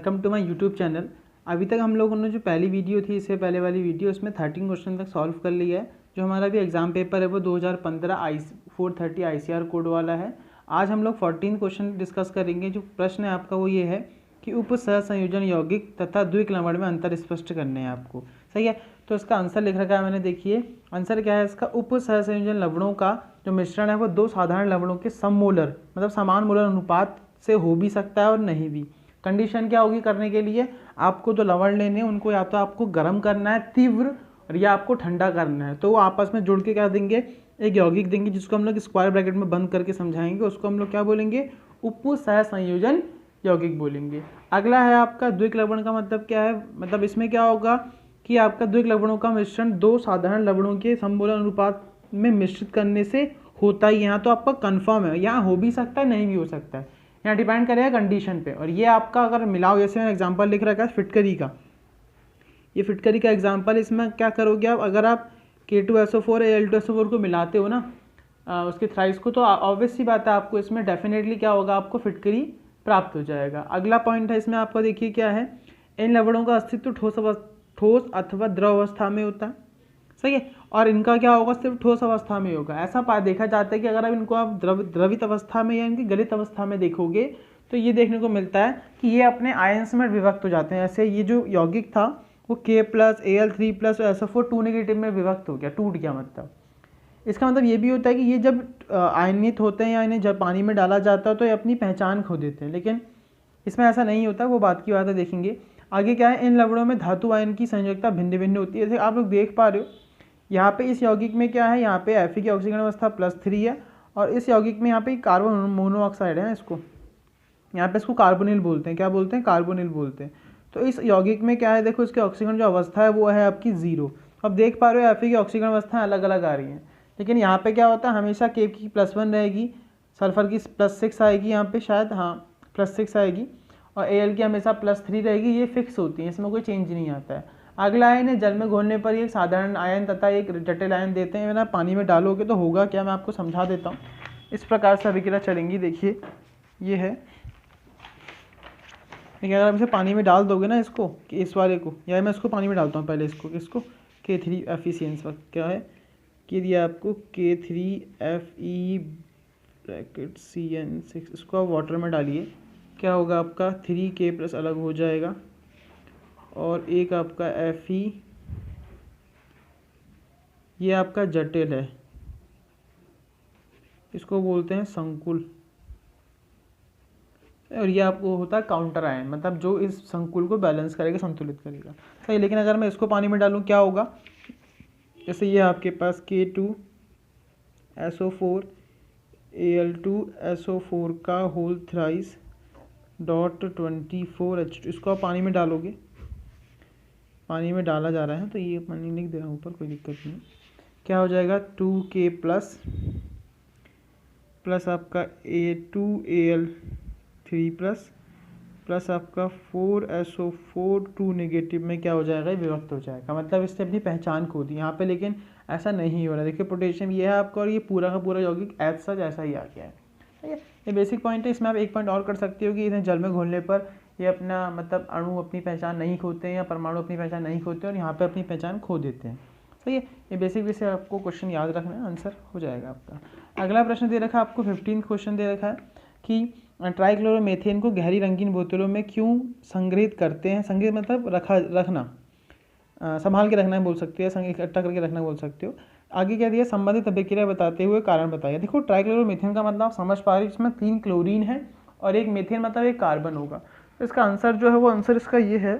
Welcome to my YouTube channel. अभी तक हम लोगों ने जो पहली वीडियो थी, इससे पहले वाली वीडियो, उसमें 13 क्वेश्चन तक सॉल्व कर लिया है। जो हमारा भी एग्जाम पेपर है वो 2015 430 ICR कोड वाला है। आज हम लोग 14 क्वेश्चन डिस्कस करेंगे। जो प्रश्न है आपका वो ये है कि उप सहसंयोजन यौगिक तथा द्विक लवण में अंतर स्पष्ट करने हैं आपको। सही है, तो इसका आंसर लिख रखा है मैंने। देखिए आंसर क्या है इसका। उप सहसंयोजन लवणों का जो मिश्रण है वो दो साधारण लवणों के सममोलर मतलब समान मोलर अनुपात से हो भी सकता है और नहीं भी। कंडीशन क्या होगी करने के लिए, आपको जो लवण लेने हैं उनको या तो आपको गर्म करना है तीव्र और या आपको ठंडा करना है। तो वो आपस में जुड़ के क्या देंगे, एक यौगिक देंगे जिसको हम लोग स्क्वायर ब्रैकेट में बंद करके समझाएंगे। उसको हम लोग क्या बोलेंगे, उप सहसंयोजन यौगिक बोलेंगे। अगला है आपका द्विक लवण का मतलब क्या है। मतलब इसमें क्या होगा कि आपका द्विक लवणों का मिश्रण दो साधारण लवणों के सममोलर अनुपात में मिश्रित करने से होता ही। यहाँ तो आपका कन्फर्म है, यहाँ हो भी सकता है नहीं भी हो सकता है, यहाँ डिपेंड करेगा कंडीशन पे। और ये आपका अगर मिलाओ, जैसे मैंने एग्जांपल लिख रखा है फिटकरी का, ये फिटकरी का एग्जांपल। इसमें क्या करोगे आप, अगर आप K2SO4 Al2SO4 को मिलाते हो ना उसके थ्राइस को, तो ऑब्वियस सी बात है आपको इसमें डेफिनेटली क्या होगा, आपको फिटकरी प्राप्त हो जाएगा। अगला पॉइंट है इसमें आपका, देखिए क्या है, इन लवणों का अस्तित्व ठोस अथवा द्रव अवस्था में होता है। सही है, और इनका क्या होगा, सिर्फ ठोस अवस्था में होगा। ऐसा देखा जाता है कि अगर आप इनको आप द्रवित अवस्था में या इनकी गलित अवस्था में देखोगे तो ये देखने को मिलता है कि ये अपने आयंस में विभक्त हो जाते हैं। ऐसे ये जो यौगिक था वो K+Al3+ SO4 2 नेगेटिव में विभक्त हो गया, टूट गया। मतलब इसका मतलब ये भी होता है कि ये जब आयनित होते हैं या इन्हें जब पानी में डाला जाता है तो ये अपनी पहचान खो देते हैं, लेकिन इसमें ऐसा नहीं होता। वो बात की बात है, देखेंगे आगे क्या है। इन लवणों में धातु आयन की संयोजकता भिन्न भिन्न होती है। जैसे आप लोग देख पा रहे हो यहाँ पे इस यौगिक में क्या है, यहाँ पे Fe की ऑक्सीजन अवस्था +3 है और इस यौगिक में यहाँ पे कार्बन मोनोऑक्साइड है। इसको यहाँ पे इसको कार्बोनिल बोलते हैं। क्या बोलते हैं, कार्बोनिल बोलते हैं। तो इस यौगिक में क्या है, देखो इसके ऑक्सीजन जो अवस्था है वो है आपकी 0। अब देख पा रहे हो Fe की ऑक्सीजन अवस्थाएं अलग अलग आ रही हैं, लेकिन यहाँ पे क्या होता है, हमेशा K की +1 रहेगी, सल्फर की +6 आएगी यहाँ पे शायद, हाँ +6 आएगी, और Al की हमेशा +3 रहेगी। ये फिक्स होती है, इसमें कोई चेंज नहीं आता है। अगला आयन है, जल में घोलने पर एक साधारण आयन तथा एक जटिल आयन देते हैं। ना पानी में डालोगे तो होगा क्या, मैं आपको समझा देता हूँ। इस प्रकार से अभिक्रिया चलेंगी। देखिए ये है, देखिए अगर आप इसे पानी में डाल दोगे ना इसको, कि इस वाले को, या मैं इसको पानी में डालता हूँ पहले इसको K3Fe क्या है कि दिया आपको K3Fe(CN6), इसको आप वाटर में डालिए, क्या होगा आपका 3K+ अलग हो जाएगा और एक आपका Fe, ये आपका जटिल है, इसको बोलते हैं संकुल, और ये आपको होता है काउंटर आयन, मतलब जो इस संकुल को बैलेंस करेगा, संतुलित करेगा। सही, लेकिन अगर मैं इसको पानी में डालूं क्या होगा, जैसे ये आपके पास K2SO4 Al2SO4 का होल थ्राइस .24H2, इसको आप पानी में डालोगे, पानी में डाला जा रहा है तो ये पानी लिख दे रहा हूँ ऊपर, कोई दिक्कत नहीं। क्या हो जाएगा 2K+ प्लस आपका A2Al3+ प्लस आपका 4SO4 2 नेगेटिव में क्या हो जाएगा, विभक्त हो जाएगा। मतलब इससे अपनी पहचान खो दी यहाँ पे, लेकिन ऐसा नहीं हो रहा। देखिए पोटेशियम ये है आपका, और ये पूरा का पूरा यौगिक एज सच ऐसा ही आ गया है। ठीक है, ये बेसिक पॉइंट है। इसमें आप एक पॉइंट और कर सकते हो कि इन्हें जल में घोलने पर ये अपना मतलब अणु अपनी पहचान नहीं खोते हैं या परमाणु अपनी पहचान नहीं खोते और यहाँ पर अपनी पहचान खो देते हैं। सही है, ये बेसिक विषय आपको क्वेश्चन याद रखना है, आंसर हो जाएगा आपका। अगला प्रश्न दे रखा है आपको, 15 क्वेश्चन दे रखा है कि ट्राइक्लोरोमीथेन को गहरी रंगीन बोतलों में क्यों संग्रहित करते हैं। संग्रहित मतलब रखना, संभाल के रखना बोल सकते हो, इकट्ठा करके रखना बोल सकते हो। आगे क्या दिया, संबंधित अभिक्रिया बताते हुए कारण बताइए। देखो ट्राइक्लोरोमीथेन का मतलब आप समझ पा रहे हो, इसमें 3 क्लोरीन है और एक मीथेन, मतलब एक कार्बन होगा। तो इसका आंसर जो है वो आंसर इसका ये है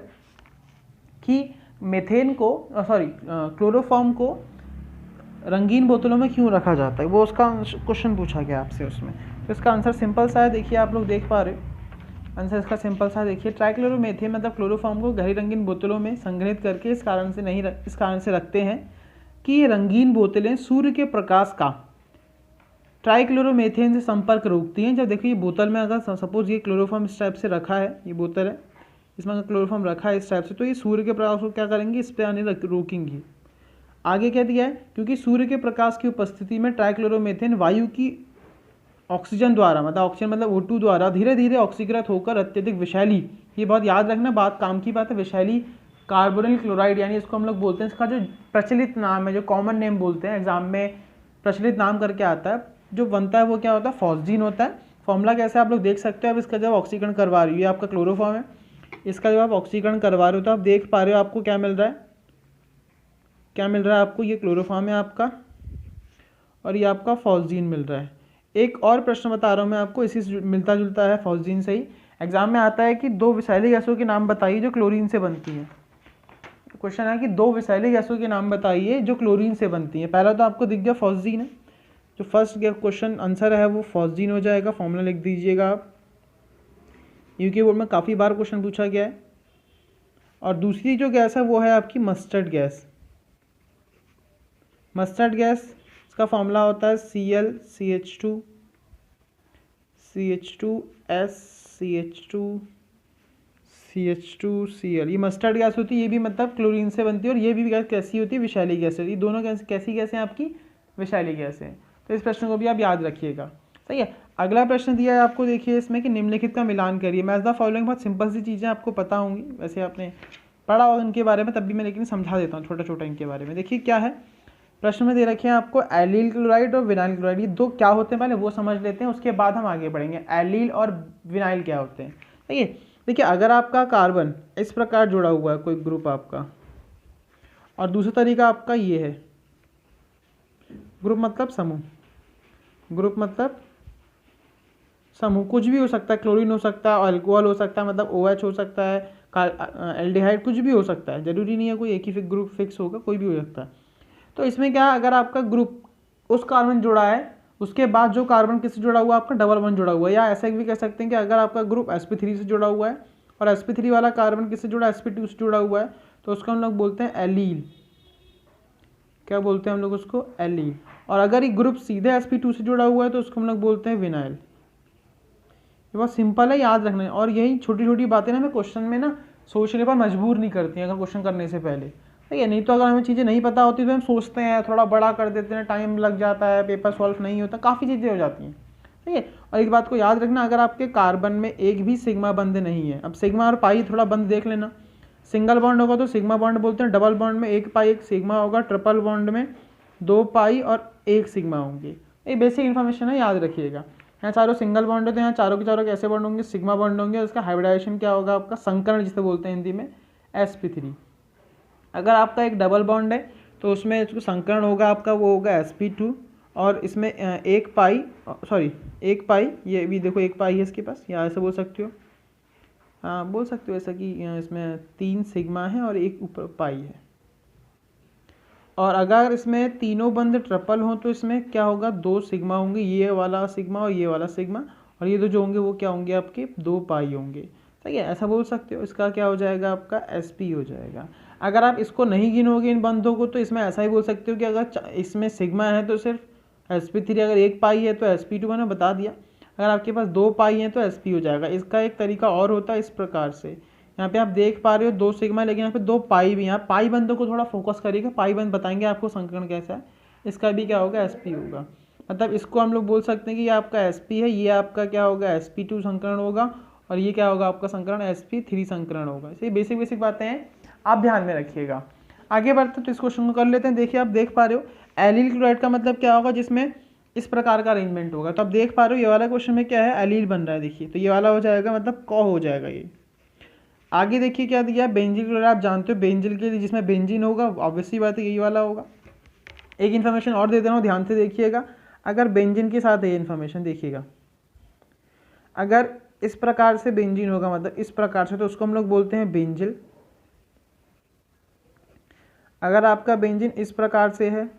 कि मीथेन को क्लोरोफॉर्म को रंगीन बोतलों में क्यों रखा जाता है, वो उसका क्वेश्चन पूछा गया आपसे उसमें। तो इसका आंसर सिंपल सा है, देखिए आप लोग देख पा रहे हो, आंसर इसका सिंपल सा देखिए। ट्राइक्लोरोमीथेन मतलब क्लोरोफॉर्म को गहरी रंगीन बोतलों में संग्रहित करके इस कारण से रखते हैं कि ये रंगीन बोतलें सूर्य के प्रकाश का ट्राइक्लोरोमीथेन से संपर्क रोकती हैं। जब देखो ये बोतल में अगर सपोज ये क्लोरोफॉर्म इस टाइप से रखा है, ये बोतल है, इसमें अगर क्लोरोफॉर्म रखा है इस टाइप से, तो ये सूर्य के प्रकाश को क्या करेंगे, इस पर आने रोकेंगी। आगे क्या दिया है, क्योंकि सूर्य के प्रकाश की उपस्थिति में ट्राइक्लोरोमीथेन वायु की ऑक्सीजन द्वारा, मतलब ऑक्सीजन मतलब O2 द्वारा धीरे धीरे ऑक्सीकृत होकर अत्यधिक विषैली ये बहुत याद रखना, बात काम की बात है। विषैली कार्बोनिल क्लोराइड यानी इसको हम लोग बोलते हैं, इसका जो प्रचलित नाम है, जो कॉमन नेम बोलते हैं, एग्जाम में प्रचलित नाम करके आता है, जो बनता है वो क्या होता है, फॉस्जीन होता है। फॉर्मूला कैसे आप लोग देख सकते हो, अब इसका जब ऑक्सीकरण करवा रही हो, ये आपका क्लोरोफॉर्म है, इसका जब आप ऑक्सीकरण करवा रहे हो तो आप देख पा रहे हो आपको क्या मिल रहा है, क्या मिल रहा है आपको, ये क्लोरोफॉर्म है आपका और ये आपका फॉस्जीन मिल रहा है। एक और प्रश्न बता रहा हूँ मैं आपको, इसी से मिलता जुलता है फॉस्जीन से ही। एग्जाम में आता है कि 2 विषैली गैसों के नाम बताइए जो क्लोरीन से बनती हैं। क्वेश्चन है कि 2 विषैली गैसों के नाम बताइए जो क्लोरीन से बनती हैं। पहला तो आपको दिख गया फॉस्जीन है, जो फर्स्ट क्वेश्चन आंसर है वो फॉस्जीन हो जाएगा। फॉर्मूला लिख दीजिएगा आप, यूके बोर्ड में काफ़ी बार क्वेश्चन पूछा गया है। और दूसरी जो गैस है वो है आपकी मस्टर्ड गैस। मस्टर्ड गैस, इसका फॉर्मूला होता है ClCH2 CH2S CH2CH2Cl। ये मस्टर्ड गैस होती है, ये भी मतलब क्लोरीन से बनती है, और ये भी गैस कैसी होती है, विषैली गैस होती है। दोनों गैस कैसी गैस हैं आपकी, विषैली गैस हैं। तो इस प्रश्न को भी आप याद रखिएगा, सही है। अगला प्रश्न दिया है आपको, देखिए इसमें कि निम्नलिखित का मिलान करिए। मैच द फॉलोइंग, बहुत सिंपल सी चीज़ें आपको पता होंगी, वैसे आपने पढ़ा होगा इनके बारे में, तब भी मैं लेकिन समझा देता हूँ छोटा छोटा इनके बारे में। देखिए क्या है, प्रश्न में दे रखे हैं आपको एलील क्लोराइड और विनाइल क्लोराइड, ये दो क्या होते हैं पहले वो समझ लेते हैं, उसके बाद हम आगे बढ़ेंगे। एलील और विनाइल क्या होते हैं, ठीक है। देखिए अगर आपका कार्बन इस प्रकार जुड़ा हुआ है कोई ग्रुप आपका, और दूसरा तरीका आपका ये है, ग्रुप मतलब समूह, ग्रुप मतलब समूह, कुछ भी हो सकता है, क्लोरीन हो सकता है, अल्कोहल हो सकता है, मतलब OH हो सकता है, एल्डिहाइड, कुछ भी हो सकता है, जरूरी नहीं है कोई एक ही ग्रुप फिक्स होगा, कोई भी हो सकता है। तो इसमें क्या, अगर आपका ग्रुप उस कार्बन जुड़ा है, उसके बाद जो कार्बन किससे जुड़ा हुआ है, आपका डबल बॉन्ड जुड़ा हुआ है, या ऐसा भी कह सकते हैं कि अगर आपका ग्रुप sp3 से जुड़ा हुआ है और sp3 वाला कार्बन किससे जुड़ा है, sp2 से जुड़ा हुआ है, तो उसको हम लोग बोलते हैं एलील। क्या बोलते हैं हम लोग उसको, एलील। और अगर ये ग्रुप सीधे sp2 से जुड़ा हुआ है तो उसको हम लोग बोलते हैं विनाइल। ये बहुत सिंपल है, याद रखना है। और यही छोटी छोटी बातें ना हमें क्वेश्चन में ना सोचने पर मजबूर नहीं करती हैं, अगर क्वेश्चन करने से पहले, ठीक है। नहीं तो अगर हमें चीज़ें नहीं पता होती तो हम सोचते हैं, थोड़ा बड़ा कर देते हैं, टाइम लग जाता है, पेपर सॉल्व नहीं होता, काफ़ी चीज़ें हो जाती हैं, ठीक है। और एक बात को याद रखना, अगर आपके कार्बन में एक भी सिग्मा बंद नहीं है, अब सिग्मा और पाई थोड़ा बंद देख लेना, सिंगल बॉन्ड होगा तो सिग्मा बॉन्ड बोलते हैं, डबल बॉन्ड में 1 पाई 1 सिग्मा होगा, ट्रिपल बॉन्ड में 2 पाई और 1 सिग्मा होंगे। ये बेसिक इन्फॉर्मेशन है, याद रखिएगा। यहाँ चारों सिंगल बॉन्ड होते हैं, यहाँ चारों के चारों कैसे बॉन्ड होंगे, सिग्मा बॉन्ड होंगे, और इसका हाइब्रिडाइजेशन क्या होगा आपका, संकरण जिसे बोलते हैं हिंदी में, sp3। अगर आपका एक डबल बॉन्ड है तो उसमें इसको संकरण होगा आपका, वो होगा sp2, और इसमें 1 पाई, सॉरी 1 पाई, ये भी देखो 1 पाई है इसके पास, या ऐसे बोल सकते हो, हाँ बोल सकते हो ऐसा कि इसमें 3 सिग्मा है और 1 ऊपर पाई है। और अगर इसमें तीनों बंद ट्रिपल हो तो इसमें क्या होगा, 2 सिग्मा होंगे, ये वाला सिग्मा और ये वाला सिग्मा, और ये दो जो होंगे वो क्या होंगे आपके, 2 पाई होंगे, ठीक है, ऐसा बोल सकते हो। इसका क्या हो जाएगा आपका, sp हो जाएगा। अगर आप इसको नहीं गिनोगे इन बंधों को तो इसमें ऐसा ही बोल सकते हो कि अगर इसमें सिग्मा है तो सिर्फ sp3, अगर 1 पाई है तो sp2, मैंने बता दिया। अगर आपके पास 2 पाई है तो sp हो जाएगा। इसका एक तरीका और होता है इस प्रकार से, यहाँ पे आप देख पा रहे हो 2 सिग्मा, लेकिन यहाँ पे 2 पाई भी, यहाँ पाई बंदों को थोड़ा फोकस करिएगा, पाई बंद बताएंगे आपको संकरण कैसा है। इसका भी क्या होगा, sp होगा। मतलब इसको हम लोग बोल सकते हैं कि ये आपका sp है, ये आपका क्या होगा, sp2 संकरण होगा, और ये क्या होगा आपका संकरण, sp3 संकरण होगा। ये बेसिक बेसिक बातें हैं, आप ध्यान में रखिएगा। आगे बढ़ते तो इस क्वेश्चन को कर लेते हैं। देखिए आप देख पा रहे हो एलील क्लोराइड का मतलब क्या होगा, जिसमें इस प्रकार का अरेंजमेंट होगा। तो आप देख पा रहे हो ये वाला क्वेश्चन में क्या है, एलील बन रहा है, देखिए तो ये वाला हो जाएगा, मतलब क हो जाएगा ये। आगे देखिए क्या दिया है, बेंजीन क्लोराइड, आप जानते हो बेंजिल के लिए जिसमें बेंजीन होगा, ऑब्वियसली बात है यही वाला होगा। एक इन्फॉर्मेशन और दे दे रहा हूँ, ध्यान से देखिएगा। अगर बेंजीन के साथ ये इन्फॉर्मेशन देखिएगा, अगर इस प्रकार से बेंजीन होगा, मतलब इस प्रकार से, तो उसको हम लोग बोलते हैं बेंजिल। अगर आपका बेंजीन इस प्रकार से है,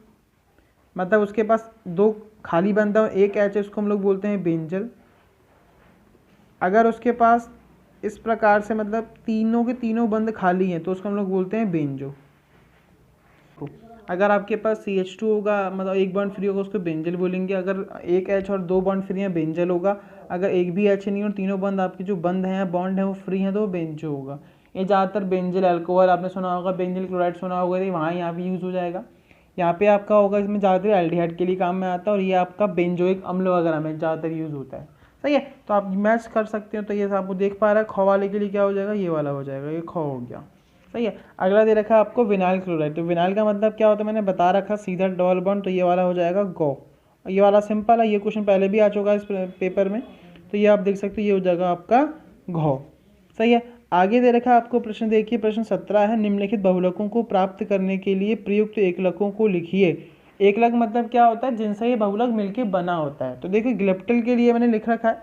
मतलब उसके पास 2 खाली बंद है और 1 H है, उसको हम लोग बोलते हैं बेंजल। अगर उसके पास इस प्रकार से, मतलब तीनों के तीनों बंद खाली हैं, तो उसको हम लोग बोलते हैं बेंजो। अगर आपके पास CH2 होगा, मतलब 1 बॉन्ड फ्री होगा, उसको बेंजल बोलेंगे। अगर 1 H और 2 बॉन्ड फ्री हैं, बेंजल होगा। अगर एक भी H नहीं और तीनों बंद आपके जो बंद हैं, बॉन्ड हैं, वो फ्री हैं, तो वो बेंजो होगा। ये ज़्यादातर बेंजल अल्कोहल आपने सुना होगा, बेंजल क्लोराइड सुना होगा, तो वहाँ यहाँ भी यूज़ हो जाएगा। यहाँ पे आपका होगा, इसमें ज़्यादातर एल्डिहाइड के लिए काम में आता है, और ये आपका बेंजोइक अम्ल वगैरह में ज़्यादातर यूज़ होता है। सही है। तो आप मैच कर सकते हो। तो ये आपको देख पा रहा है, ख वाले के लिए क्या हो जाएगा, ये वाला हो जाएगा, ये ख हो गया। सही है। अगला दे रखा है आपको विनाइल क्लोराइड। तो विनाइल का मतलब क्या होता है मैंने बता रखा, सीधा डबल बॉन्ड, तो ये वाला हो जाएगा गो। ये वाला सिंपल है, ये क्वेश्चन पहले भी आ चुका है इस पेपर में, तो ये आप देख सकते हो, ये हो जाएगा आपका घो। सही है। आगे दे रखा है आपको प्रश्न, देखिए प्रश्न 17 है, निम्नलिखित बहुलकों को प्राप्त करने के लिए प्रयुक्त एकलकों को लिखिए। एकलक मतलब क्या होता है, जिनसे ये बहुलक मिलके बना होता है। तो देखिए ग्लिप्टल के लिए मैंने लिख रखा है,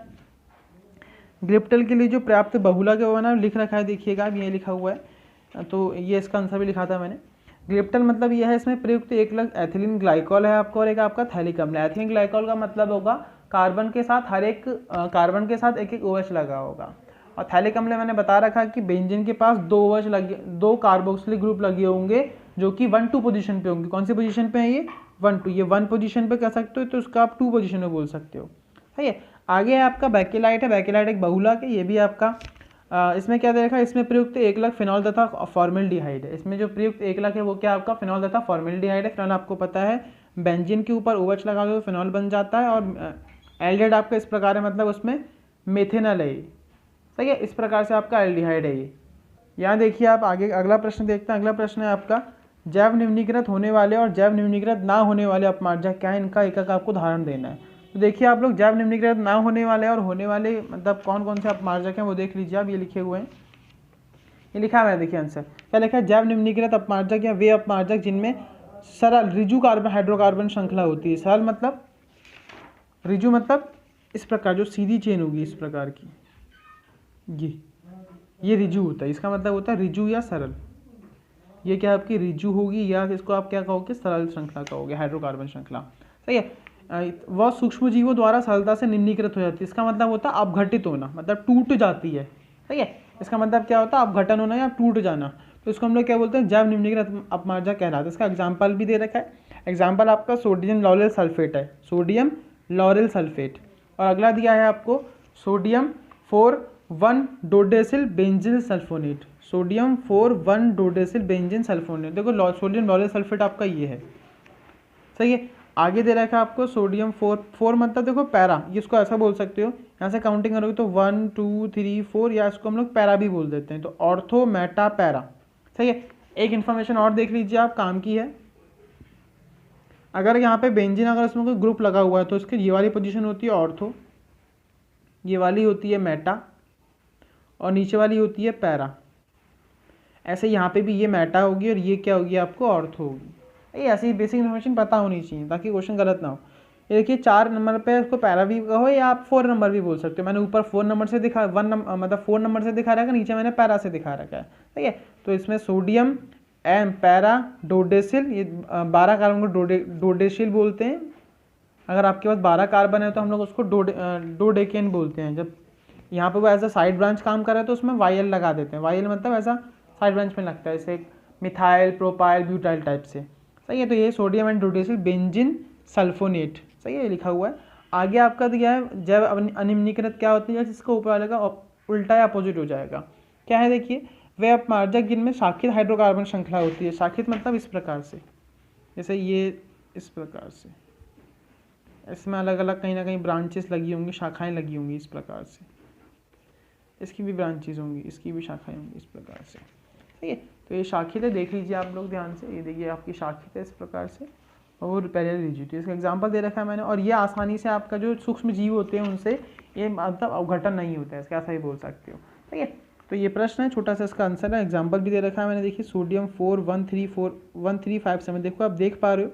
ग्लिप्टल के लिए जो प्राप्त बहुलक है वो मैंने लिख रखा है, देखिएगा अब ये लिखा हुआ है, तो ये इसका आंसर भी लिखा था मैंने। ग्लिप्टल मतलब ये है, इसमें प्रयुक्त एकलक एथिलीन ग्लाइकॉल है आपको, और एक आपका थैलिक अम्ल। एथिलीन ग्लाइकॉल का मतलब होगा कार्बन के साथ हर एक कार्बन के साथ एक एक OH लगा होगा, और थैलिक अम्ल मैंने बता रखा कि बेंजीन के पास 2 OH लगे, 2 कार्बोक्सिलिक ग्रुप लगे होंगे जो कि 1-2 पोजीशन पे होंगे। कौन सी पोजीशन पे है ये, 1-2, ये 1 पोजीशन पे कह सकते हो, तो उसका आप 2 पोजीशन में बोल सकते हो। सही है। आगे आपका बैकेलाइट है, बैकेलाइट एक बहुलक है, ये भी आपका इसमें क्या दे रखा है, इसमें प्रयुक्त एकलक फिनॉल तथा फॉर्मेल्डिहाइड है। इसमें जो प्रयुक्त एकलक है वो क्या आपका फिनॉल तथा फॉर्मेल्डिहाइड है। फिनॉल आपको पता है बेंजीन के ऊपर OH लगा दो तो फिनॉल बन जाता है, और एल्डिहाइड आपका इस प्रकार है, मतलब उसमें मेथेनल है। सही है, इस प्रकार से आपका एल्डिहाइड है ये। यहाँ देखिए आप आगे अगला प्रश्न देखते हैं। अगला प्रश्न है आपका, जैव निम्नीकृत होने वाले और जैव निम्नीकृत ना होने वाले अपमार्जक क्या है, इनका एक आपको उदाहरण देना है। तो देखिए आप लोग जैव निम्नीकृत ना होने वाले और होने वाले मतलब कौन कौन से अपमार्जक हैं वो देख लीजिए आप, ये लिखे हुए हैं, ये लिखा है, देखिए आंसर क्या लिखा है, जैव निम्नीकृत अपमार्जक या वे अपमार्जक जिनमें सरल रिजु कार्बन हाइड्रोकार्बन श्रृंखला होती है। सरल मतलब, रिजु मतलब इस प्रकार जो सीधी चेन होगी इस प्रकार की, ये रिजु होता है, इसका मतलब होता है रिजु या सरल। ये क्या आपकी रिजु होगी, या इसको आप क्या कहोगे, सरल श्रृंखला कहोगे, हाइड्रोकार्बन श्रृंखला। सही है। वह सूक्ष्म जीवों द्वारा सरलता से निम्नीकृत हो जाती है। इसका मतलब होता है अपघटित होना, मतलब टूट जाती है। सही है। इसका मतलब क्या होता है, अपघटन होना या टूट जाना। तो इसको हम लोग क्या बोलते हैं, जैव निम्नीकृत अपमार्जक कहलाता है। इसका एग्जाम्पल भी दे रखा है, एग्जाम्पल आपका सोडियम लॉरेल सल्फेट है, सोडियम लॉरेल सल्फेट। और अगला दिया है आपको sodium dodecyl benzene sulphonate, sodium dodecyl benzene sulphonate. देखो सोडियम लॉरेल सल्फेट आपका ये है। सही है। आगे दे रखा है आपको सोडियम 4 मतलब देखो पैरा, इसको ऐसा बोल सकते हो, यहाँ से काउंटिंग करोगे तो 1 2 3 4, या इसको हम लोग पैरा भी बोल देते हैं, तो ऑर्थो मेटा पैरा। सही है। एक इन्फॉर्मेशन और देख लीजिए आप, काम की है। अगर यहाँ पे बेंजीन अगर इसमें कोई ग्रुप लगा हुआ है तो इसकी ये वाली पोजीशन होती है ऑर्थो, ये वाली होती है मेटा, और नीचे वाली होती है पैरा। ऐसे यहाँ पे भी ये मेटा होगी और ये क्या होगी आपको, ऑर्थो होगी। ये ऐसी बेसिक इन्फॉर्मेशन पता होनी चाहिए ताकि क्वेश्चन गलत ना हो। ये देखिए 4 नंबर पे इसको पैरा भी कहो, या आप 4 नंबर भी बोल सकते हो। मैंने ऊपर 4 नंबर से दिखा, मतलब 4 नंबर से दिखा रखा है, नीचे मैंने पैरा से दिखा रखा है। ठीक है। तो इसमें सोडियम एम पैरा डोडेसिल, ये 12 कार्बन को डोडेसिल बोलते हैं। अगर आपके पास 12 कार्बन है तो हम लोग उसको डोडेकेन बोलते हैं। जब यहाँ पे वो एज अ साइड ब्रांच काम कर रहा है तो उसमें वाई एल लगा देते हैं। वाई एल मतलब ऐसा साइड ब्रांच में लगता है, जैसे मिथाइल प्रोपाइल ब्यूटाइल टाइप से। सही है। तो ये sodium and dodecyl benzene sulphonate. सही है, लिखा हुआ है। आगे आपका दिया है जैव अनिम्नीकृत क्या होती है, जिसका ऊपर वाले का उल्टा या अपोजिट हो जाएगा। क्या है देखिए, वे अपमार्जक जिनमें शाखित हाइड्रोकार्बन श्रृंखला होती है। शाखित मतलब इस प्रकार से, जैसे ये इस प्रकार से, इसमें अलग अलग कहीं ना कहीं ब्रांचेस लगी होंगी, शाखाएं लगी होंगी इस प्रकार से। इसकी भी ब्रांचेस होंगी, इसकी भी शाखाएं होंगी इस प्रकार से। ठीक है। तो ये शाखित है, देख लीजिए आप लोग ध्यान से, ये देखिए आपकी शाखित है इस प्रकार से, और पैरेलल रिजिड। इसका एग्जांपल दे रखा है मैंने। और ये आसानी से आपका जो सूक्ष्म जीव होते हैं उनसे ये मतलब अवघटन नहीं होता है, इसका ऐसा ही बोल सकते हो। ठीक है। तो ये प्रश्न है, छोटा सा इसका आंसर है। एग्जाम्पल भी दे रखा है मैंने, देखिए सोडियम 4,1,3,4,1,3,5,7। देखो आप देख पा रहे हो,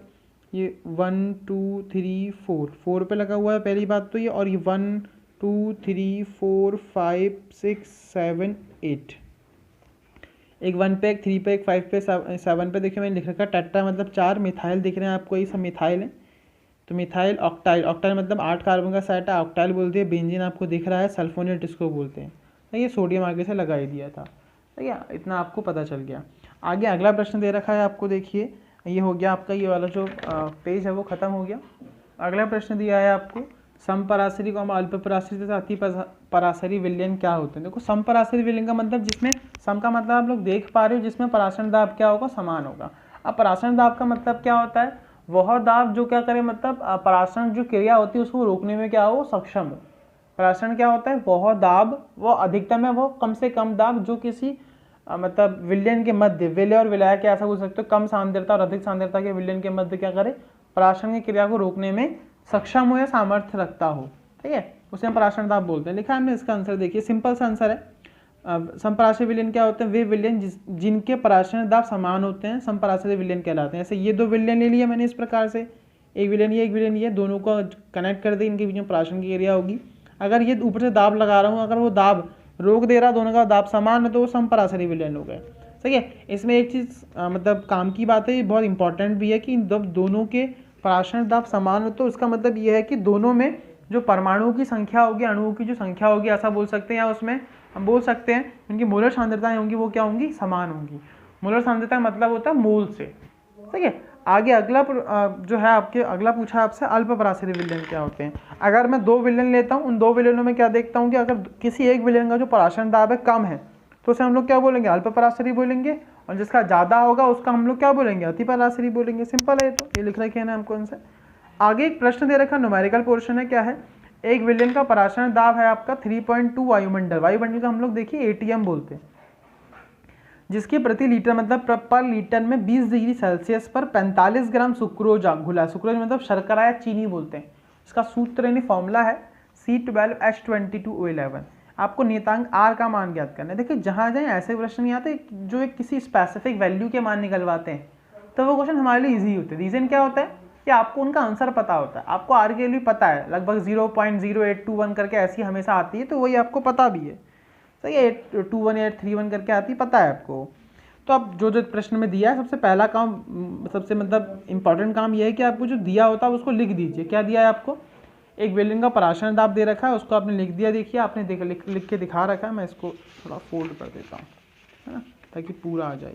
ये 1 2 3 4 पे लगा हुआ है पहली बात तो ये, और ये 1 2 3 4 5 6 7 8, एक 1 पे, एक 3 पे, एक 5 पे, 7 पे। देखिए मैंने लिख रखा टेट्रा मतलब 4। मिथाइल दिख रहे हैं आपको, ये सब मिथाइल है। तो मिथाइल ऑक्टाइल, ऑक्टाइल मतलब 8 कार्बन का सेट है, ऑक्टाइल बोलते हैं। बेंजीन आपको दिख रहा है, सल्फोनेट इसको बोलते हैं। तो ये सोडियम आगे से लगा ही दिया था। ठीक है, इतना आपको पता चल गया। आगे अगला प्रश्न दे रखा है आपको, देखिए ये हो गया आपका, ये वाला जो पेज है वो खत्म हो गया। अगला प्रश्न दिया है आपको, समपराशरी को अल्पपराशरी तथा अति पराशरी विलयन क्या होते हैं। देखो समपराशरी विलयन का मतलब, जिसमें सम का मतलब आप लोग देख पा रहे हो, जिसमें पराशरण दाब क्या होगा, समान होगा। अब पराशरण दाब का मतलब क्या होता है, वह दाब जो क्या करे, मतलब पराशरण जो क्रिया होती है उसको रोकने में क्या हो, सक्षम हो। पराशरण क्या होता है, वह दाब, वो अधिकतम है, वो कम से कम दाब जो किसी मतलब विलयन के मध्य, विलय और विलायक के ऐसा बोल सकते हो, कम सांद्रता और अधिक सांद्रता के विलयन के मध्य क्या करे, पराशरण की क्रिया को रोकने में सक्षम हो या सामर्थ्य रखता हो, ठीक है, उसे हम पराशरण दाब बोलते हैं। लिखा है हमने, इसका आंसर देखिए, सिंपल सा आंसर है। समपराशय विलयन क्या होते हैं, वे विलयन जिनके पराशरण दाब समान होते हैं समपराशय विलयन कहलाते हैं। ऐसे ये दो विलयन ले लिया मैंने इस प्रकार से, एक विलयन ये एक विलयन ये, दोनों को कनेक्ट कर दे, इनके बीच में पराशरण की क्रिया होगी। अगर ये ऊपर से दाब लगा रहा हूँ, अगर वो दाब रोक दे रहा, दोनों का दाब समान है, तो वो समपराशरी विलयन हो गए, ठीक है। इसमें एक चीज़ मतलब काम की बात है, ये बहुत इंपॉर्टेंट भी है कि जब दोनों के पराशरण दाब समान हो तो उसका मतलब ये है कि दोनों में जो परमाणुओं की संख्या होगी, अणुओं की जो संख्या होगी, ऐसा बोल सकते हैं, या उसमें हम बोल सकते हैं उनकी मोलर सांद्रताएं होंगी, वो क्या होंगी, समान होंगी। मोलर सांद्रता मतलब होता है मोल से, ठीक है। आगे अगला जो है आपके, अगला पूछा आपसे अल्प पराशरी विलयन क्या होते हैं। अगर मैं दो विलयन लेता हूँ, उन दो विलयनों में क्या देखता हूँ कि अगर किसी एक विलयन का जो पराशरण दाब है कम है, तो उसे हम लोग क्या बोलेंगे, अल्प पराशरी बोलेंगे, और जिसका ज़्यादा होगा उसका हम लोग क्या बोलेंगे, अति पराशरी बोलेंगे। सिंपल है, तो ये लिख रखे हैं ना हमको आंसर। आगे एक प्रश्न दे रखा, न्यूमेरिकल पोर्शन है, क्या है, एक विलयन का पराशरण दाब है आपका 3.2 वायुमंडल, वायुमंडल का हम लोग देखिए एटीएम बोलते हैं, जिसके प्रति लीटर मतलब पर लीटर में 20 डिग्री सेल्सियस पर 45 ग्राम सुक्रोज घुला, सुक्रोज मतलब शर्करा या चीनी बोलते हैं। इसका सूत्र यानी फॉर्मूला है C12H22O11। आपको नियतांक R का मान ज्ञात करना है। देखिए जहाँ जहाँ ऐसे प्रश्न नहीं आते जो एक किसी स्पेसिफिक वैल्यू के मान निकलवाते हैं, तो वो क्वेश्चन हमारे लिए ईजी होते हैं। रीज़न क्या होता है कि आपको उनका आंसर पता होता है, आपको R की वैल्यू पता है, लगभग 0.0821 करके ऐसी हमेशा आती है, तो वही आपको पता भी है, सही है, 821 या 831 करके आती, पता है आपको। तो अब जो जो प्रश्न में दिया है, सबसे पहला काम, सबसे मतलब इंपॉर्टेंट काम यह है कि आपको जो दिया होता है उसको लिख दीजिए। क्या दिया है आपको, एक विलयन का पराशरण दाब दे रखा है, उसको आपने लिख दिया। देखिए आपने लिख के दिखा रखा है, मैं इसको थोड़ा फोल्ड कर देता हूँ, है ना, ताकि पूरा आ जाए।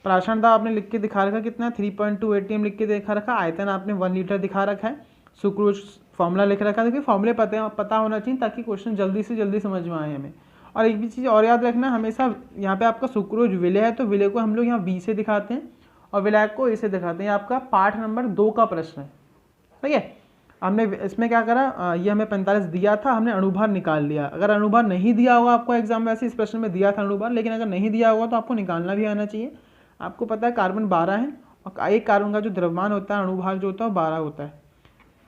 पराशरण दाब आपने लिख के दिखा रखा, कितना है 3.2 ATM लिख के दिखा रखा, आयतन आपने 1 लीटर दिखा रखा है, सुक्रोज फॉर्मूला लिख रखा है। देखिए फॉर्मूले पता होना चाहिए ताकि क्वेश्चन जल्दी से जल्दी समझ में आए हमें। और एक भी चीज़ और याद रखना, हमेशा यहाँ पे आपका सुक्रोज विलय है, तो विलय को हम लोग यहाँ B से दिखाते हैं और विलायक को A से दिखाते हैं। आपका पाठ नंबर 2 का प्रश्न है, ठीक है। हमने इसमें क्या करा, ये हमें 45 दिया था, हमने अणुभार निकाल लिया। अगर अणुभार नहीं दिया होगा आपको एग्जाम में, वैसे इस प्रश्न में दिया था अणुभार, लेकिन अगर नहीं दिया होगा तो आपको निकालना भी आना चाहिए। आपको पता है कार्बन 12 है और एक कार्बन का जो द्रव्यमान होता है, अणुभार जो होता है वो 12 होता है।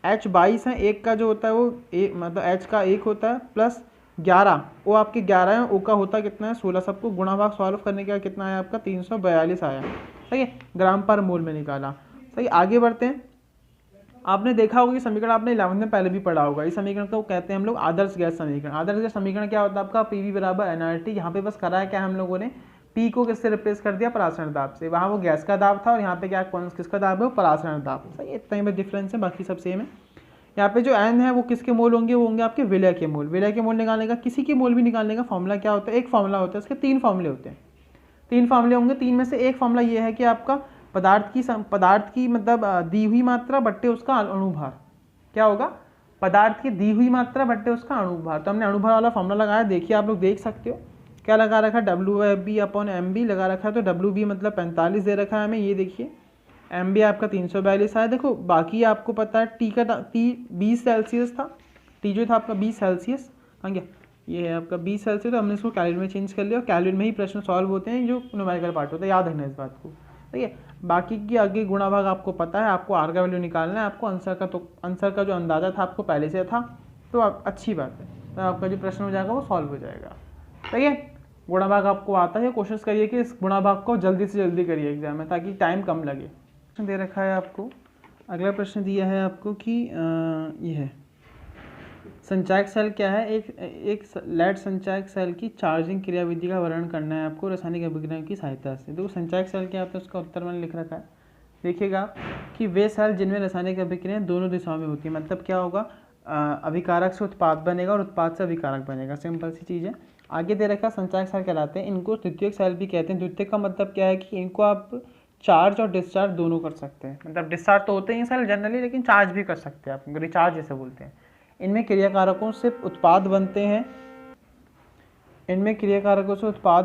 H 22 है, एक का जो होता है वो मतलब H का 1 होता है, प्लस 11 वो आपके 11 है, O का होता है कितना है 16। सबको गुणा भाग सॉल्व करने का कितना है आपका 342 आया, सही है, ग्राम पर मोल में निकाला, सही। आगे बढ़ते हैं। आपने देखा होगा कि समीकरण आपने 11th में पहले भी पढ़ा होगा। इस समीकरण को कहते हैं हम लोग आदर्श गैस समीकरण। आदर्श गैस समीकरण क्या होता है आपका, PV बराबर nRT। यहाँ पे बस करा है क्या हम लोगों ने, P को किससे रिप्लेस कर दिया, पराशरण दाब से। वहाँ वो गैस का दाब था और यहाँ पे क्या कौन किसका दाब है, वो पराशरण दाब, सही। इतना ही बस डिफरेंस है, बाकी सब सेम है। यहाँ पे जो N है वो किसके मोल होंगे, वो होंगे आपके विलय के मोल। विलय के मोल निकालने का, किसी के मोल भी निकालने का फॉर्मूला क्या होता है, एक फॉर्मूला होता है, इसके 3 फॉर्मूले होते हैं। 3 फॉर्मूले होंगे, 3 में से एक फॉर्मूला ये है कि आपका पदार्थ की मतलब दी हुई मात्रा बट्टे उसका अणुभार, क्या होगा, पदार्थ की दी हुई मात्रा बट्टे उसका अणुभार। तो हमने अणुभार वाला फॉर्मूला लगाया, देखिए आप लोग देख सकते हो क्या लगा रखा है, WB/MB लगा रखा है। तो WB मतलब 45 दे रखा है हमें, ये देखिए, MB आपका 342 है। देखो बाकी आपको पता है T 20 सेल्सियस था, T जो था आपका 20 सेल्सियस, हाँ क्या ये है आपका 20 सेल्सियस। तो हमने इसको कैलोरी में चेंज कर लिया, और कैलोरी में ही प्रश्न सॉल्व होते हैं जो न्यूमेरिकल पार्ट होता है, याद रखना इस बात को, ठीक है। बाकी की आगे गुणा भाग आपको पता है, आपको R का वैल्यू निकालना है, आपको आंसर का जो अंदाजा था आपको पहले से था, तो अच्छी बात है, तो आपका जो प्रश्न हो जाएगा वो सॉल्व हो जाएगा, ठीक है। गुणा भाग आपको आता है, कोशिश करिए कि इस गुणा भाग को जल्दी से जल्दी करिए एग्जाम में, ताकि टाइम कम लगे। प्रश्न दे रखा है आपको, अगला प्रश्न दिया है आपको कि ये है संचायक सेल क्या है, एक लेड संचायक सेल की चार्जिंग क्रियाविधि का वर्णन करना है आपको रासायनिक अभिक्रिया की सहायता से। देखो संचायक सेल क्या होता है, उसका उत्तर मैंने लिख रखा है, देखिएगा कि वे सेल जिनमें रासायनिक अभिक्रियाएं दोनों दिशाओं में होती है। मतलब क्या होगा, अभिकारक से उत्पाद बनेगा और उत्पाद से अभिकारक बनेगा, सिंपल सी चीज़ है। आगे दे रखा संचायक सेल कहलाते हैं, इनको द्वितीयक सेल भी कहते हैं। द्वितीयक का मतलब क्या है कि इनको आप चार्ज और डिस्चार्ज दोनों कर सकते हैं। मतलब डिस्चार्ज तो होते हैं सेल जनरली, लेकिन चार्ज भी कर सकते हैं, आप रिचार्ज जैसे बोलते हैं। इनमें क्रियाकारकों से उत्पाद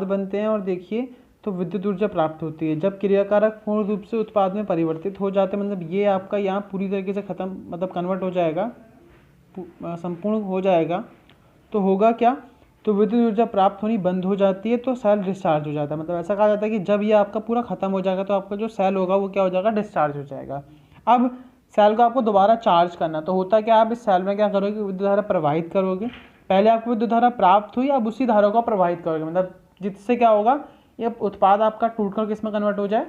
बनते हैं, और देखिए तो विद्युत ऊर्जा प्राप्त होती है। जब क्रियाकारक पूर्ण रूप से उत्पाद में परिवर्तित हो जाते हैं, मतलब ये आपका यहाँ पूरी तरीके से खत्म मतलब कन्वर्ट हो जाएगा, संपूर्ण हो जाएगा तो होगा क्या, तो विद्युत ऊर्जा प्राप्त होनी बंद हो जाती है, तो सेल डिस्चार्ज हो जाता है। मतलब ऐसा कहा जाता है कि जब ये आपका पूरा खत्म हो जाएगा तो आपका जो सेल होगा वो क्या हो जाएगा, डिस्चार्ज हो जाएगा। अब सेल को आपको दोबारा चार्ज करना, तो होता क्या, आप इस सेल में क्या करोगे, विद्युत धारा प्रवाहित करोगे। पहले आपको विद्युत धारा प्राप्त हुई, अब उसी धारा को प्रवाहित करोगे, मतलब जिससे क्या होगा, ये उत्पाद आपका टूटकर किस में कन्वर्ट हो जाए,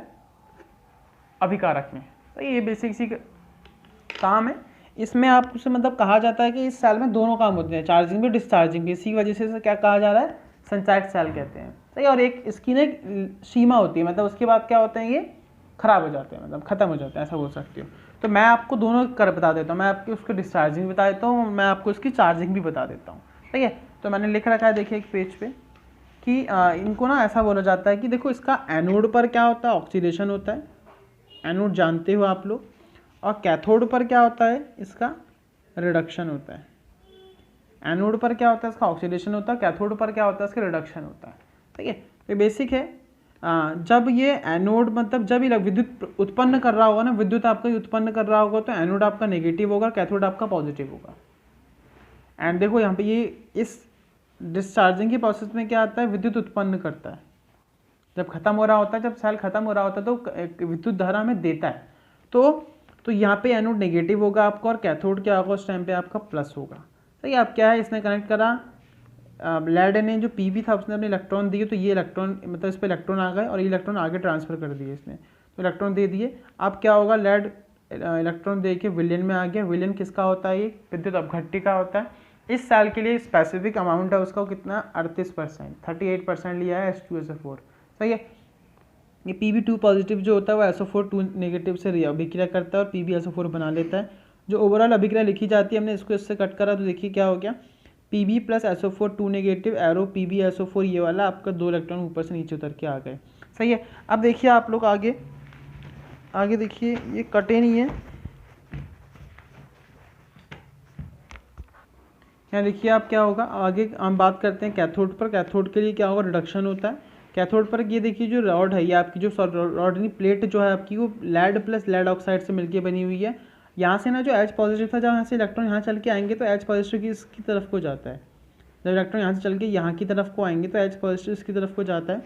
अभिकारक में। तो ये बेसिक सी काम है। इसमें आपसे मतलब कहा जाता है कि इस सेल में दोनों काम होते हैं, चार्जिंग भी डिस्चार्जिंग भी। इसी वजह से क्या कहा जा रहा है, संचायक सेल कहते हैं। सही। और एक इसकी ना एक सीमा होती है, मतलब उसके बाद क्या होते हैं, ये खराब हो जाते हैं, मतलब खत्म हो जाते हैं, ऐसा बोल सकते हो। तो मैं आपको दोनों कर बता देता हूँ, मैं आपको उसको डिस्चार्जिंग भी बता देता हूँ, मैं आपको उसकी चार्जिंग भी बता देता हूँ। ठीक है। तो मैंने लिख रखा है, देखिए एक पेज पे कि इनको ना ऐसा बोला जाता है कि देखो इसका एनोड पर क्या होता है, ऑक्सीडेशन होता है, एनोड जानते हो आप लोग, और कैथोड पर क्या होता है, इसका रिडक्शन होता है। एनोड पर क्या होता है, इसका ऑक्सीडेशन होता है, कैथोड पर क्या होता है, इसका रिडक्शन होता है। ठीक है। ये बेसिक है। जब ये एनोड मतलब जब ये विद्युत उत्पन्न कर रहा होगा ना, विद्युत आपका उत्पन्न कर रहा होगा, तो एनोड आपका नेगेटिव होगा, कैथोड आपका पॉजिटिव होगा। एंड देखो यहाँ पे ये इस डिस्चार्जिंग की प्रोसेस में क्या आता है, विद्युत उत्पन्न करता है। जब खत्म हो रहा होता है, जब सेल खत्म हो रहा होता है तो विद्युत धारा हमें देता है। तो यहाँ पे एनोड नेगेटिव होगा आपका, और कैथोड क्या होगा उस टाइम पे आपका प्लस होगा। सही। अब क्या है, इसने कनेक्ट करा, लेड ने जो पीबी था उसने अपने इलेक्ट्रॉन दिए, तो ये इलेक्ट्रॉन मतलब इस पर इलेक्ट्रॉन आ गए और ये इलेक्ट्रॉन आगे ट्रांसफर कर दिए इसने, तो इलेक्ट्रॉन दे दिए। अब क्या होगा, लेड इलेक्ट्रॉन दे के विलयन में आ गया। विलयन किसका होता है, ये विद्युत अपघट्टी का होता है। इस सेल के लिए स्पेसिफिक अमाउंट है उसका कितना, 38%, 38% लिया है H2SO4। सही है। ये Pb2 पॉजिटिव जो होता है वो SO4 2 नेगेटिव से अभिक्रिया करता है और PbSO4 बना लेता है। जो ओवरऑल अभिक्रिया लिखी जाती है, हमने इसको इससे कट करा तो देखिए क्या हो गया, Pb plus SO4 2 negative arrow PbSO4, ये वाला आपका 2 इलेक्ट्रॉन ऊपर से नीचे उतर के आ गए। सही है। अब देखिए आप लोग आगे देखिए, ये कटे नहीं है, यहाँ देखिए आप क्या होगा, आगे हम बात करते हैं कैथोड पर। कैथोड के लिए क्या होगा, रिडक्शन होता है। कैथोड पर ये देखिए जो रॉड है, ये आपकी जो रॉड नहीं प्लेट जो है आपकी, वो लेड प्लस लेड ऑक्साइड से मिलकर बनी हुई है। यहाँ से ना जो H पॉजिटिव था, जब यहाँ से इलेक्ट्रॉन यहाँ चल के आएंगे तो H पॉजिटिव की इसकी तरफ को जाता है। जब इलेक्ट्रॉन यहाँ से चल के यहाँ की तरफ को आएंगे तो H पॉजिटिव इसकी तरफ को जाता है,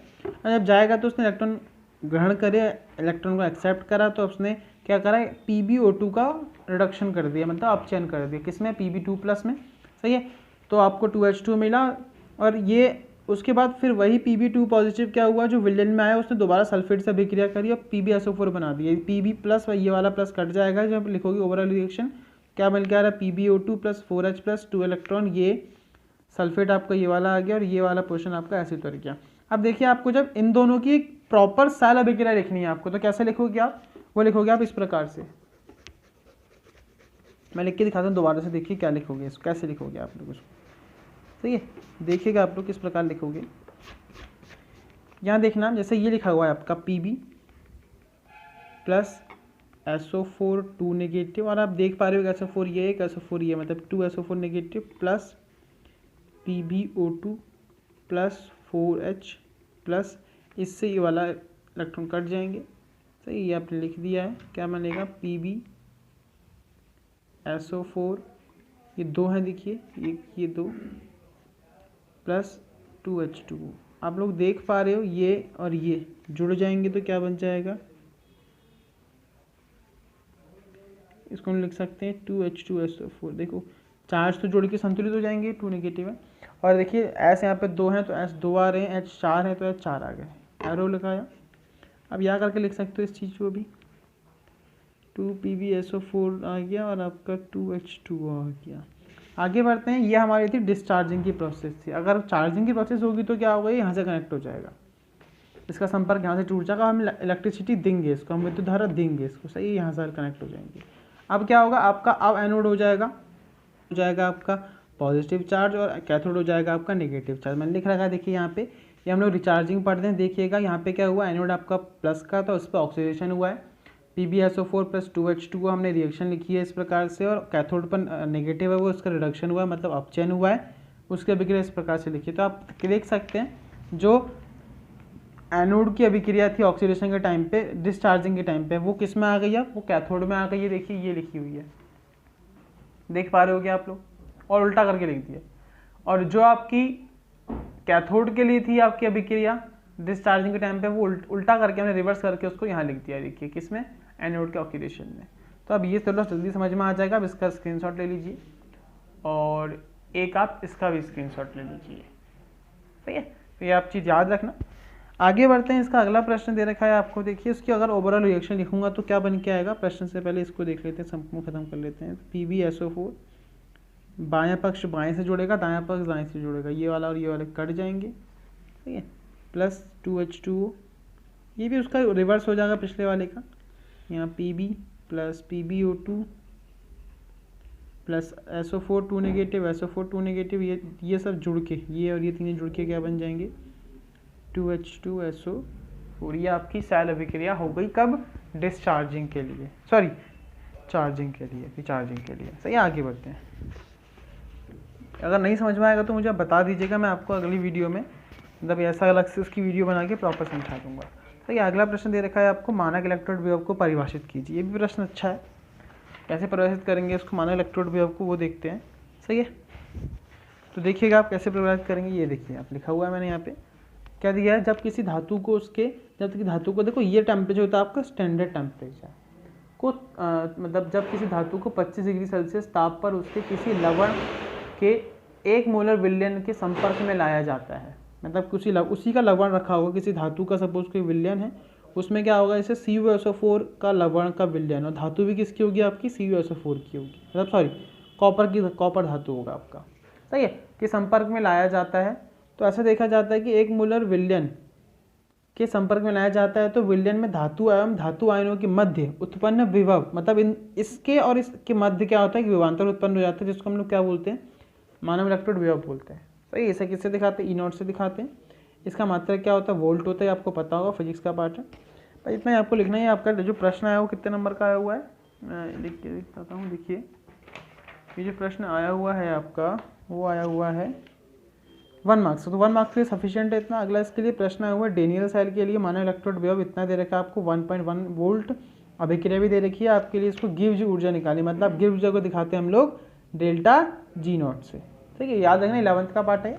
और जब जाएगा तो उसने इलेक्ट्रॉन ग्रहण करे, इलेक्ट्रॉन को एक्सेप्ट करा, तो उसने क्या करा, PbO2 का रिडक्शन कर दिया, मतलब अपचयन कर दिया, किसमें, Pb2 प्लस में। सही है। तो आपको 2H2 मिला, और ये उसके बाद फिर वही Pb2 पॉजिटिव क्या हुआ, जो विलयन में आया उसने दोबारा सल्फेट से अभिक्रिया करी और PbSO4 बना दिया। Pb प्लस ये वाला प्लस कट जाएगा, जब लिखोगे ओवरऑल रिएक्शन क्या मिल के आ रहा है, PbO2 plus 4H plus 2 electron, ये सल्फेट आपका ये वाला आ गया, और ये वाला पोर्शन आपका ऐसे उतर गया। अब देखिए आपको जब इन दोनों की एक प्रॉपर सेल अभिक्रिया लिखनी है आपको, तो कैसे लिखोगे आप, वो लिखोगे आप इस प्रकार से। मैं लिख के दिखाता हूँ दोबारा से, देखिए क्या लिखोगे, इसको कैसे लिखोगे आप लोग उसको। सही है। देखिएगा आप लोग किस प्रकार लिखोगे। यहाँ देखना, जैसे ये लिखा हुआ है आपका Pb प्लस SO4 2 नेगेटिव, और आप देख पा रहे हो SO4 ये एक, SO4 ये, मतलब 2 SO4 negative plus PbO2 plus 4H plus, इससे ये वाला इलेक्ट्रॉन कट जाएंगे। सही, ये आपने लिख दिया है। क्या बनेगा, Pb SO4, ये 2 है, देखिए ये 2 प्लस 2H2। आप लोग देख पा रहे हो, ये और ये जुड़ जाएंगे तो क्या बन जाएगा, इसको हम लिख सकते हैं 2H2SO4। देखो चार्ज तो जोड़ के संतुलित हो जाएंगे, 2 नेगेटिव है, और देखिए S यहाँ पे 2 हैं तो S 2 आ रहे हैं, H 4 है तो H 4 आ गए, एरो लगाया। अब यहाँ करके लिख सकते हो इस चीज़ को भी, 2PbSO4 आ गया और आपका 2H2 आ गया। आगे बढ़ते हैं। ये हमारी थी डिस्चार्जिंग की प्रोसेस थी। अगर चार्जिंग की प्रोसेस होगी तो क्या होगा, ये यहाँ से कनेक्ट हो जाएगा, इसका संपर्क यहाँ से टूट जाएगा, हम इलेक्ट्रिसिटी देंगे इसको, हम विद्युत धारा देंगे इसको। सही है, यहाँ से कनेक्ट हो जाएंगे। अब क्या होगा आपका, अब एनोड हो जाएगा आपका पॉजिटिव चार्ज, और कैथोड हो जाएगा आपका नेगेटिव चार्ज। मैंने लिख रखा है, देखिए यहाँ पे, ये हम लोग रिचार्जिंग पढ़ते हैं। देखिएगा यहाँ पे क्या हुआ, एनोड आपका प्लस का था, उस पर ऑक्सीडेशन हुआ है, PbSO4 प्लस 2H2 हमने रिएक्शन लिखी है इस प्रकार से, और कैथोड पर नेगेटिव है वो, उसका रिडक्शन हुआ है, मतलब अपचयन हुआ है, उसकी अभिक्रिया इस प्रकार से लिखी है। तो आप देख सकते हैं जो एनोड की अभिक्रिया थी ऑक्सीडेशन के टाइम पे, डिस्चार्जिंग के टाइम पे, वो किस में आ गई है, वो कैथोड में आ गई है। देखिए ये लिखी हुई है, देख पा रहे हो क्या आप लोग। और उल्टा करके लिख दिया। और जो आपकी कैथोड के लिए थी आपकी अभिक्रिया डिस्चार्जिंग के टाइम पे, वो उल्टा करके हमने रिवर्स करके उसको यहाँ लिख दिया, देखिए किसमें, एनोड के ऑक्सीडेशन में। तो अब ये थोड़ा जल्दी समझ में आ जाएगा। अब इसका स्क्रीनशॉट ले लीजिए और एक आप इसका भी स्क्रीनशॉट ले लीजिए, ठीक है। तो ये आप चीज़ याद रखना। आगे बढ़ते हैं, इसका अगला प्रश्न दे रखा है आपको, देखिए उसकी अगर ओवरऑल रिएक्शन लिखूंगा तो क्या बन के आएगा। प्रश्न से पहले इसको देख लेते हैं, संपूर्ण खत्म कर लेते हैं। PbSO4 बायां पक्ष बाएं से जुड़ेगा, दायां पक्ष दाएं से जुड़ेगा, ये वाला और ये वाला कट जाएंगे, ठीक है। प्लस 2H2O, ये भी उसका रिवर्स हो जाएगा पिछले वाले का। यहाँ Pb plus PbO2 plus SO4 2 negative, SO4 2 negative, ये सब जुड़ के, ये और ये तीनों जुड़ के क्या बन जाएंगे, 2H2SO4। ये आपकी सेल अभिक्रिया हो गई, कब, डिस्चार्जिंग के लिए, सॉरी चार्जिंग के लिए, रिचार्जिंग के लिए। सही, आगे बढ़ते हैं। अगर नहीं समझ में आएगा तो मुझे बता दीजिएगा, मैं आपको अगली वीडियो में मतलब ऐसा अलग से उसकी वीडियो बना के प्रॉपर समझा दूंगा। सही, अगला प्रश्न दे रखा है आपको, मानक इलेक्ट्रोड विभव को परिभाषित कीजिए। ये भी प्रश्न अच्छा है, कैसे परिभाषित करेंगे उसको, मानक इलेक्ट्रोड विभव को, वो देखते हैं। सही है, तो देखिएगा आप कैसे परिभाषित करेंगे। ये देखिए आप लिखा हुआ है मैंने यहाँ पे, क्या दिया है, जब किसी धातु को उसके, जब तक धातु को, देखो ये टेम्परेचर होता है आपका स्टैंडर्ड टेम्परेचर को, मतलब जब किसी धातु को 25 डिग्री सेल्सियस ताप पर उसके किसी लवण के 1 मोलर विलयन के संपर्क में लाया जाता है, मतलब उसी का लवण रखा होगा किसी धातु का, सपोज कोई विलयन है, उसमें क्या होगा, जैसे CuSO4 का लवण का विलयन, और धातु भी किसकी होगी आपकी, CuSO4 की होगी, मतलब सॉरी कॉपर धातु होगा आपका। सही है, कि संपर्क में लाया जाता है। तो ऐसा देखा जाता है कि 1 मोलर विलयन के संपर्क में लाया जाता है, तो विलयन में धातु एवं धातु आयनों के मध्य उत्पन्न विभव, मतलब इसके और इसके मध्य क्या होता है कि विभवांतर उत्पन्न हो जाता है, जिसको हम लोग क्या बोलते हैं, मानव इलेक्ट्रोड विभव बोलते हैं। सही, इसे किससे दिखाते हैं, E0 से दिखाते हैं। इसका मात्रक क्या होता है, वोल्ट होता है, आपको पता होगा, फिजिक्स का पार्ट है। भाई इतना ही आपको लिखना है। आपका जो प्रश्न आया वो कितने नंबर का आया हुआ है, देखिए दिखाता हूँ, देखिए ये जो प्रश्न आया हुआ है आपका, वो आया हुआ है 1 मार्क्स। तो 1 मार्क्स के लिए सफिशिएंट है इतना। अगला इसके लिए प्रश्न आया हुआ है, डेनियल सेल के लिए मानव इलेक्ट्रोड विभव इतना दे रखा है आपको, 1.1 वोल्ट। अभिक्रिया भी दे रखी है आपके लिए, इसको गिब्स ऊर्जा निकाली, मतलब गिब्स ऊर्जा को दिखाते हैं हम लोग डेल्टा G0 से। ठीक है, याद रखना, 11th का पार्ट है।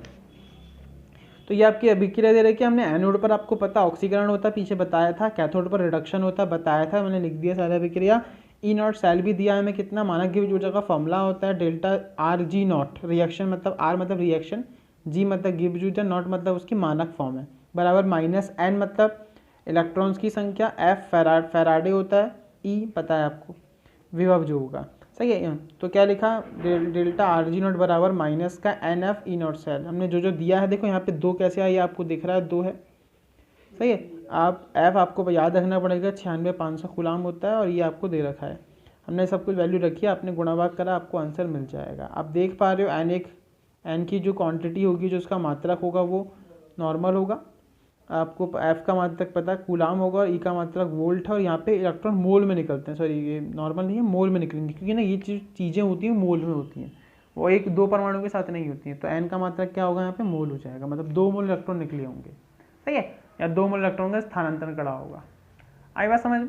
तो ये आपकी अभिक्रिया दे रखी है हमने। एनोड पर आपको पता ऑक्सीकरण होता है, पीछे बताया था। कैथोड पर रिडक्शन होता है, बताया था, मैंने लिख दिया सारी अभिक्रिया। E0 सेल भी दिया है हमें कितना, मानक गिब्स ऊर्जा का फॉर्मूला होता है डेल्टा RG0, रिएक्शन मतलब R मतलब रिएक्शन, G मतलब गिब्स ऊर्जा, नॉट मतलब उसकी मानक फॉर्म है, बराबर -N मतलब इलेक्ट्रॉन्स की संख्या, F फैराडे होता है, E पता है आपको विभव जो होगा। सही है, तो क्या लिखा, डेल्टा RG0 बराबर माइनस का NF E0 सेल। हमने जो दिया है, देखो यहाँ पे 2 कैसे आया, ये आपको दिख रहा है 2 है। सही है, आप F आपको याद रखना पड़ेगा, 96,500 कूलाम होता है, और ये आपको दे रखा है। हमने सब कुछ वैल्यू रखी है, आपने गुणा भाग करा, आपको आंसर मिल जाएगा। आप देख पा रहे हो N की जो क्वांटिटी होगी, जो उसका मात्रक होगा वो नॉर्मल होगा। आपको F का मात्रक पता है कूलाम होगा, और E का मात्रक वोल्ट है, और यहाँ पे इलेक्ट्रॉन मोल में निकलते हैं, सॉरी ये नॉर्मल नहीं है, मोल में निकलेंगे, क्योंकि ना ये चीज़ें होती हैं मोल में होती हैं, वो 1-2 परमाणु के साथ नहीं होती हैं। तो N का मात्रक क्या होगा, यहाँ पे मोल हो जाएगा, मतलब 2 मोल इलेक्ट्रॉन निकले होंगे। सही है, या 2 मोल इलेक्ट्रॉन का स्थानांतरण करा होगा। आई बात समझ में।